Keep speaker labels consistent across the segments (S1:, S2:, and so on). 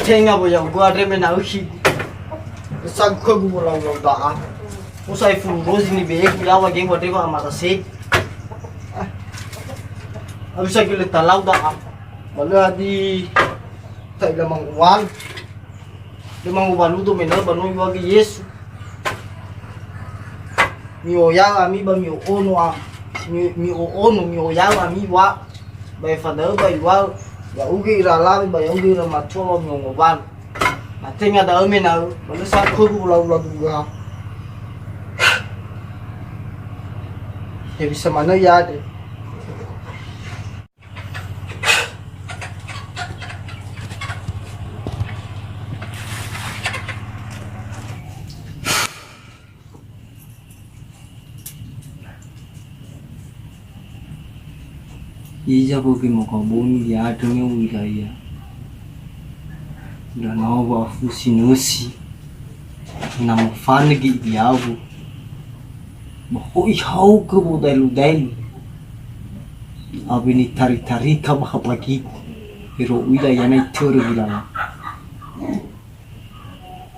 S1: tenga bo yang gua re me na uhi sang ko gu lo lo da usai fu rozi ni be ku yawa ge bo ba ma se abisa gile talau da malah di tai lamang uwan lamang uwan lu do me na ba no yo ge yesu mi o ya mi ba mi o ono mi o ono mi o ya mi wa ba fa da ba wa ya ugi ra la ba ya ugi ra ma cho mi o ban mà thế nghe đỡ mình nào mà nó sao khô lâu lâu juga ya bisa mana ya deh iya bagi mau kabun ya adanya wilayah udah nawa fusinusi nama fanegi diawu bahoi hau ke budai abini tari ka bahapagi iro wilayah na ituru wilayah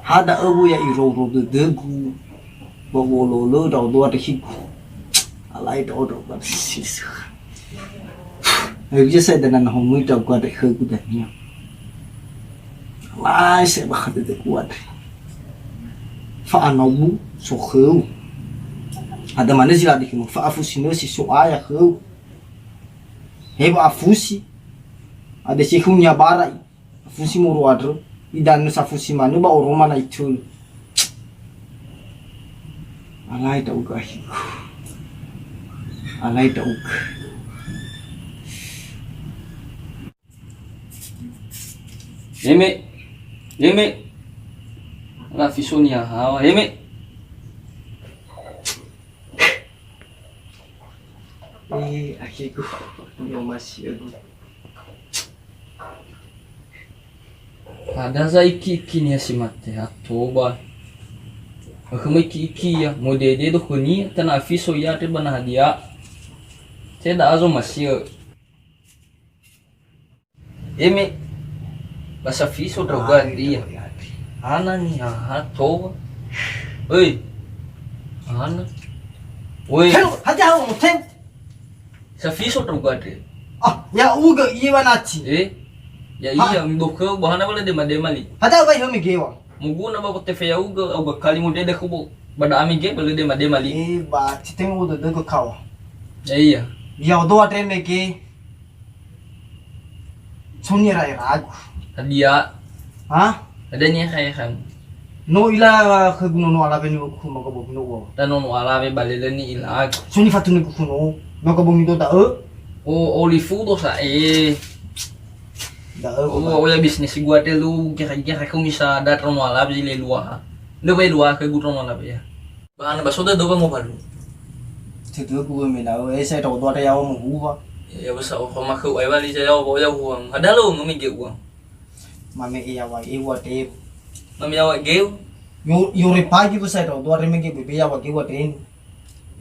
S1: hada abu ya iro de degu bawololo dau do ada hiku alai dau basis ayo saya dengan homu dau gua de hiku dania lai sẽ bảo được kuat fa anobu so kheu ada mana sih lagi mau fa afusino si so aya kheu heba afusi ada si kunya barai afusi muru adro idan sa afusi manu ba oroma na itu alai tau gahi alai tau
S2: Yeme la fisonia hawa yeme
S1: akiku yo masih aku
S2: ada za iki ni asimate atoba akuma iki ya modede do kuni tana fiso ya te bana dia te da azo masih yeme basa fiso droga dia ana ni toba oi ana oi
S1: hadi hau ten
S2: sa fiso droga dia
S1: ya uga iwa nachi
S2: ya iya mdoka bahana wala de mademali
S1: hada bai homi gewa
S2: muguna ba kote fe uga au kali mu dede kubo bada ami ge bale de mademali
S1: ba titengo do de ko kawa
S2: iya
S1: ya do ate me ge sonira ragu
S2: dia ada nih kayak kan
S1: no ila khaguno no ala beni ku mako bo no wo
S2: dan no ala be balele ni ila
S1: suni fatuni ku no mako bo mi do da
S2: o olifu do sa
S1: da
S2: o ya bisnis gua te lu kira-kira kau bisa ada no ala be le luah lo be luah ke gua no ala be ya bahan baso da do ba mo balu
S1: itu ku me na sai do do da ya mo hu
S2: ya basa o ma ku ai bali ja o ya huang ada lo ngami ge uang
S1: mame iya wa iwa te
S2: mami awak geu
S1: yo repagi besai do do reme ge bebe ya wa ge wa ten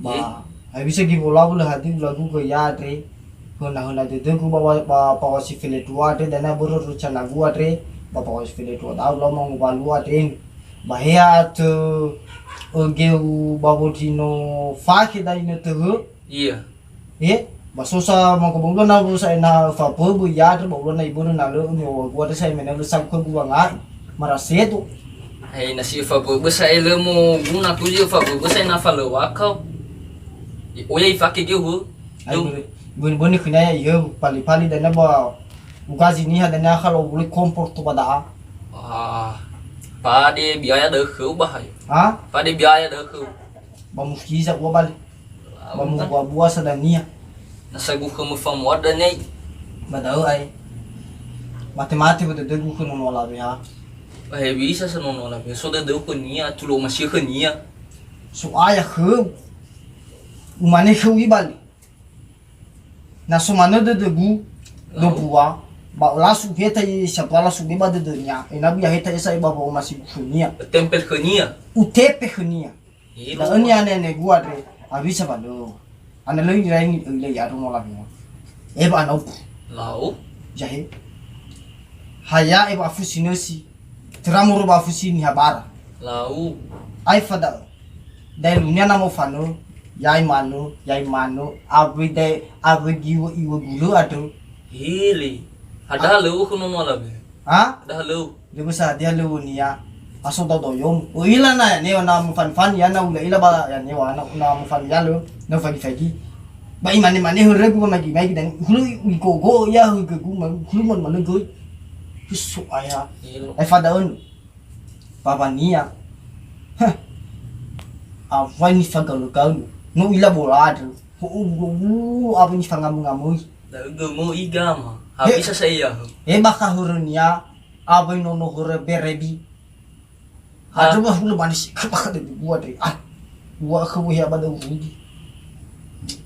S1: ba ai bisa ge bola bola hati lagu ko ya te ko na de ku ba pa si file tua te dana buru rucha na gua te ba pa si file tua da lo mong ba lua ten ba ya to o ge u ba botino fa ke dai ne te
S2: iya
S1: basosa mau kebonglo na busa na fa po bu ya ter bonglo na ibu na lo nyo gua sai mena lo sam ko gua ngai maraseto
S2: ai nasi fa bu sai le mo guna ku je fa bu sai na fa lo wa kau o ye fa ke ge hu
S1: bun khina ya yo pali dana ba ugazi ni ha dana khalo buli kompor to bada
S2: pa de biaya de khu ba hai pa de biaya de khu
S1: ba muskiza gua bal ba mu gua sadania
S2: nasa gu kamu famu ada nih
S1: badau ai mati betul gu kuno nola ya
S2: bisa sa nono la so da do kunia tulo masih kunia
S1: so aya khu umane khu ibali na so mana de gu do buah ba lasu heta i sapala su beba de nya ina bia heta isa iba ba masih kunia
S2: tempel kunia
S1: utepe kunia la ania ne gua re avisa bado ana lo ni rai le ya ro la bia e ba no
S2: lau
S1: jahe haya e bafusinosi tramuru bafusini habara
S2: Lau.
S1: ai fada dai lunya na mo fano yai mano abe giwo iwo gulu ado
S2: Hili. Ada lu kuno mola be.
S1: ha
S2: Ada lu.
S1: de basa dia lu nia aso do yom o ila na ne na mo fan ya na ula ila ba ya ne wa na mo fan ya lu na fagi ba imane hore gu magi dan hulu go ya hu gu hulu man go Husu ayah, ai fada onu, papa nia, apa ni fagalu galu, no ila bolado, apa ni fangamu.
S2: Gemo igama, habis saya.
S1: Baka hurunia, apa ni nono hore berebi, ada bah hulu manis, apa kata buat buat kebuya pada uji.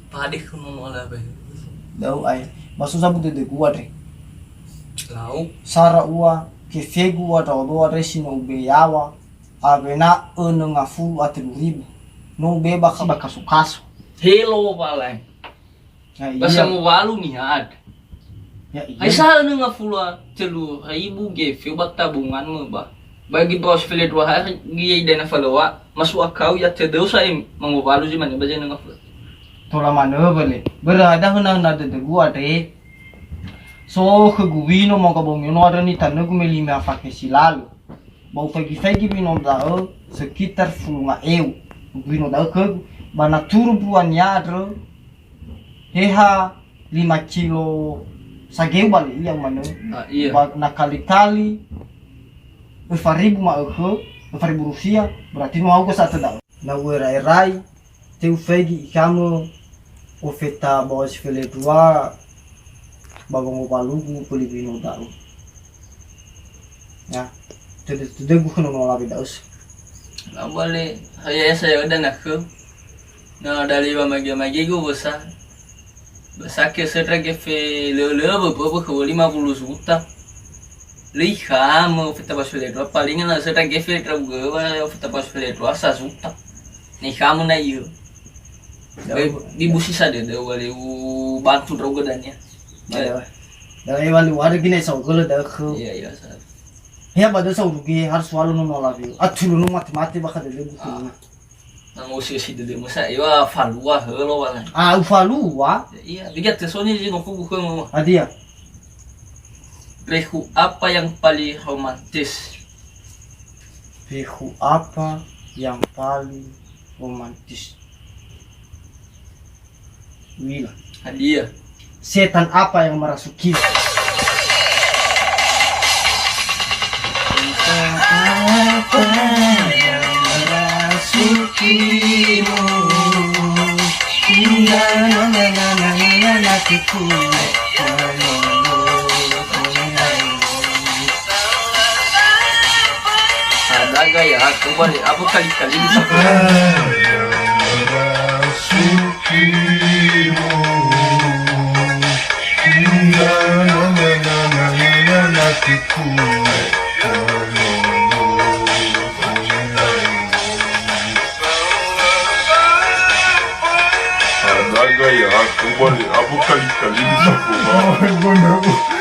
S2: Padik kuno mola be.
S1: Lau ayah, maksud sabu tu buat
S2: Lau.
S1: Sara ua ke fegu ata odoa resi no be yawa abena eno ngafu aturibu no be baka kasu
S2: Hello palai. Basa mo walu ni had.
S1: Ya
S2: Ai sa eno ngafula telu ibu ge feu bak tabungan mo ba. Bagi bos fele dua hari gi dana falawa masuk akau ya tedeu sa mo walu di mana ba jena ngafula.
S1: Tola mana bale berada hena na de gua te so ke guvino mo ka bong no ada ni tanu ku melima fakhe silalu bau fagi bino dao sekitar fulunga guvino dao ke bana turu buan yadro heha 5 kilo sageu bali yang mana
S2: Iya.
S1: na kali-kali 4.000 ma ke 4.000 rupiah berarti mau ke satu dao na rai teu fagi kamu ofeta bos fele dua babang upalugu Pilipino daw. Ya, tidak bukan orang lain daus.
S2: Nah boleh, saya udah aku. Nah dari magi gue besar ke setra kefe lele beberapa ke 50 juta. Lihat mau kita pas beli dua palingan lah setra kefe terus gue kita pas beli 1 juta. Nih kamu na iyo. Di busi saja deh boleh bantu terus gue danya.
S1: Dah ewan luar gini so kalau dah ke.
S2: Iya sah.
S1: Ya pada so rugi harus selalu nolak view. Atuh nu mati bakal ada buku.
S2: Nang usia dulu masa iya falua helo wala.
S1: Falua.
S2: Iya, lihat soalnya di nopo buku mau.
S1: Adia.
S2: Rehu apa yang paling romantis?
S1: Rehu apa yang paling romantis? Wila.
S2: Hadiah.
S1: Setan apa yang merasuki? Setan apa yang merasukimu? Hingga hatiku
S2: Ada gaya aku balik apa kali-kali bisa.
S3: Ada gaya aku balik apa kali-kali bisa